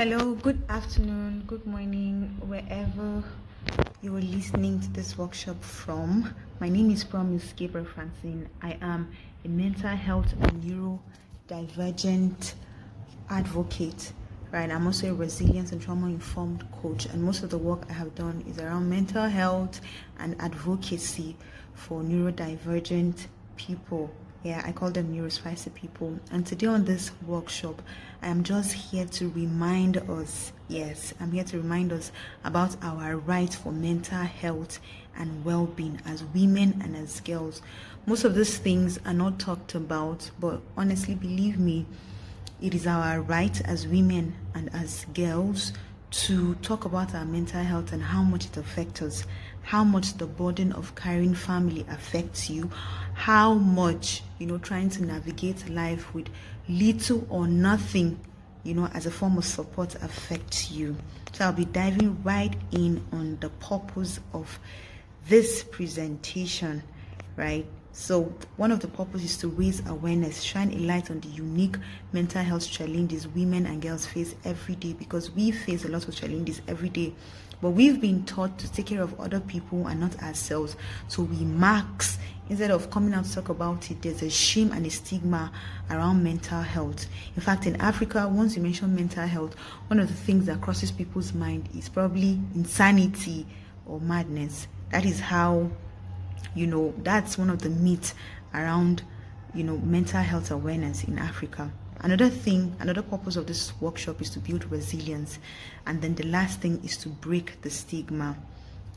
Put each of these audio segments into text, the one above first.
Hello, good afternoon, good morning, wherever you are listening to this workshop from. My name is Gabriel Frankson. I am a mental health and neurodivergent advocate. Right, I'm also a resilience and trauma-informed coach, and most of the work I have done is around mental health and advocacy for neurodivergent people. Yeah, I call them neurospicy people. And today on this workshop, I am just here to remind us, I'm here to remind us about our right for mental health and well-being as women and as girls. Most of these things are not talked about, but honestly, believe me, it is our right as women and as girls to talk about our mental health and how much it affects us, how much the burden of carrying family affects you, how much, trying to navigate life with little or nothing, as a form of support affects you. So I'll be diving right in on the purpose of this presentation, right? So one of the purposes is to raise awareness, shine a light on the unique mental health challenges women and girls face every day, because we face a lot of challenges every day, but we've been taught to take care of other people and not ourselves. So we mask instead of coming out to talk about it. There's a shame and a stigma around mental health. In fact, in Africa, once you mention mental health, one of the things that crosses people's mind is probably insanity or madness. That is how that's one of the myths around, mental health awareness in Africa. Another purpose of this workshop is to build resilience. And then the last thing is to break the stigma,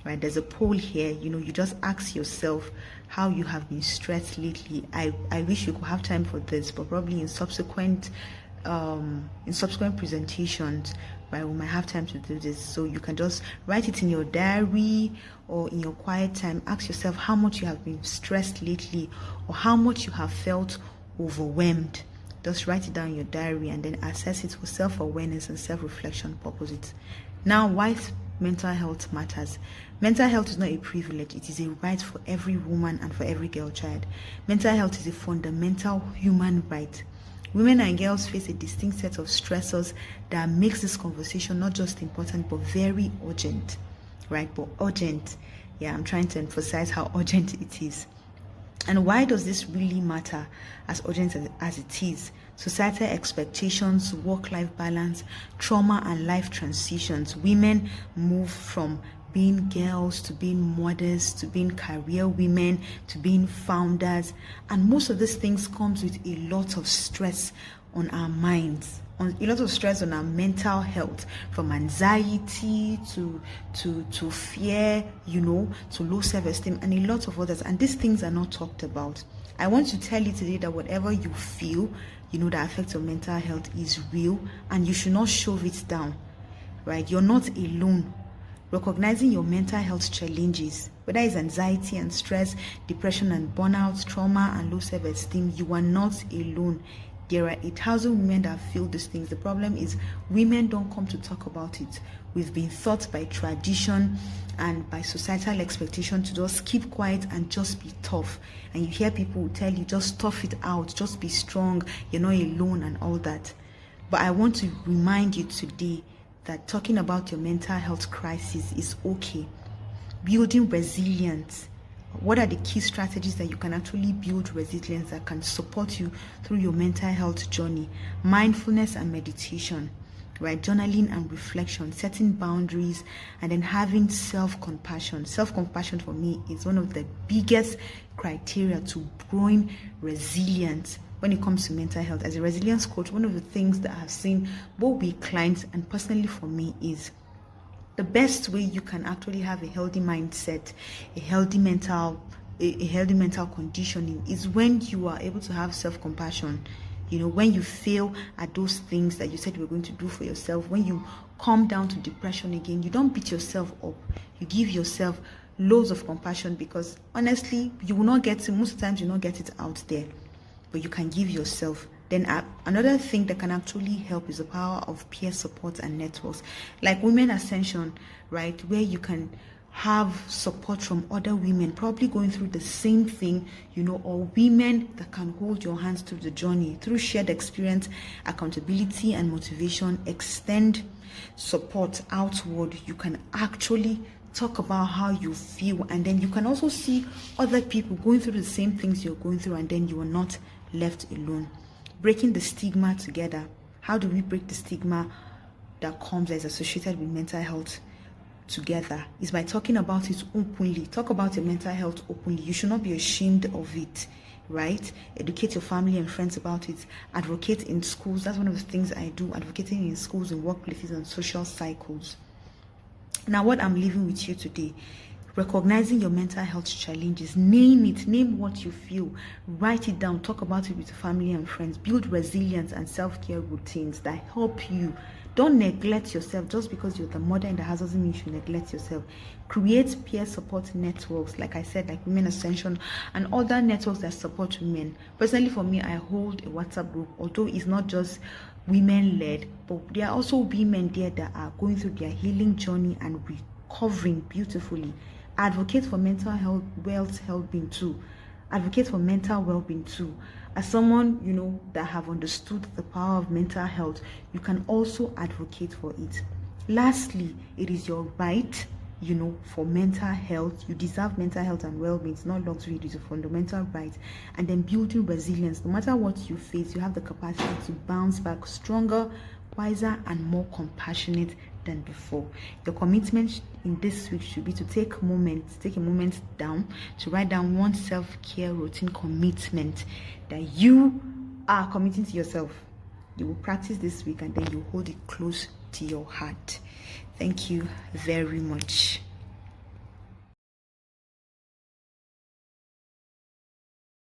right? There's a poll here, you just ask yourself how you have been stressed lately. I wish you could have time for this, but probably in subsequent presentations, right, we might have time to do this. So you can just write it in your diary or in your quiet time. Ask yourself how much you have been stressed lately, or how much you have felt overwhelmed. Just write it down in your diary and then assess it for self-awareness and self-reflection purposes. Now, why mental health matters. Mental health is not a privilege, it is a right for every woman and for every girl child. Mental health is a fundamental human right. Women and girls face a distinct set of stressors that makes this conversation not just important but very urgent, right? But urgent. Yeah, I'm trying to emphasize how urgent it is. And why does this really matter as urgent as it is? Societal expectations, work-life balance, trauma and life transitions. Women move from being girls to being mothers to being career women to being founders, and most of these things comes with a lot of stress on our minds, a lot of stress on our mental health, from anxiety to fear, to low self-esteem and a lot of others. And these things are not talked about. I want to tell you today that whatever you feel, that affects your mental health is real, and you should not shove it down, right? You're not alone. Recognizing your mental health challenges, whether it's anxiety and stress, depression and burnout, trauma and low self-esteem, you are not alone. There are 8,000 women that feel these things. The problem is women don't come to talk about it. We've been taught by tradition and by societal expectation to just keep quiet and just be tough. And you hear people tell you, just tough it out, just be strong, you're not alone and all that. But I want to remind you today that talking about your mental health crisis is okay. Building resilience. What are the key strategies that you can actually build resilience that can support you through your mental health journey? Mindfulness and meditation, right? Journaling and reflection, setting boundaries, and then having self-compassion. Self-compassion for me is one of the biggest criteria to growing resilience when it comes to mental health. As a resilience coach, one of the things that I've seen both with clients and personally for me is the best way you can actually have a healthy mindset, a healthy mental conditioning is when you are able to have self-compassion. When you fail at those things that you said you were going to do for yourself, when you come down to depression again, you don't beat yourself up. You give yourself loads of compassion, because honestly, you will not get it, most of the times you will not get it out there, but you can give yourself. Then another thing that can actually help is the power of peer support and networks, like Women Ascension, right, where you can have support from other women probably going through the same thing, or women that can hold your hands through the journey. Through shared experience, accountability, and motivation, extend support outward. You can actually talk about how you feel, and then you can also see other people going through the same things you're going through, and then you are not left alone. Breaking the stigma together. How do we break the stigma that is associated with mental health together? Is by talking about it openly. Talk about your mental health openly. You should not be ashamed of it, right? Educate your family and friends about it. Advocate in schools. That's one of the things I do, advocating in schools, in workplaces, and social cycles. Now, what I'm leaving with you today: recognizing your mental health challenges. Name it. Name what you feel. Write it down. Talk about it with family and friends. Build resilience and self-care routines that help you. Don't neglect yourself. Just because you're the mother in the house doesn't mean you should neglect yourself. Create peer support networks, like I said, like Women Ascension and other networks that support women. Personally, for me, I hold a WhatsApp group, although it's not just women-led, but there are also women there that are going through their healing journey and recovering beautifully. Advocate for mental health, well-being too. Advocate for mental well-being too. As someone, that have understood the power of mental health, you can also advocate for it. Lastly, it is your right, for mental health. You deserve mental health and well-being. It's not luxury, it is a fundamental right. And then building resilience. No matter what you face, you have the capacity to bounce back stronger, wiser, and more compassionate than before. Your commitment in this week should be to take a moment down to write down one self-care routine commitment that you are committing to yourself. You will practice this week, and then you hold it close to your heart. Thank you very much.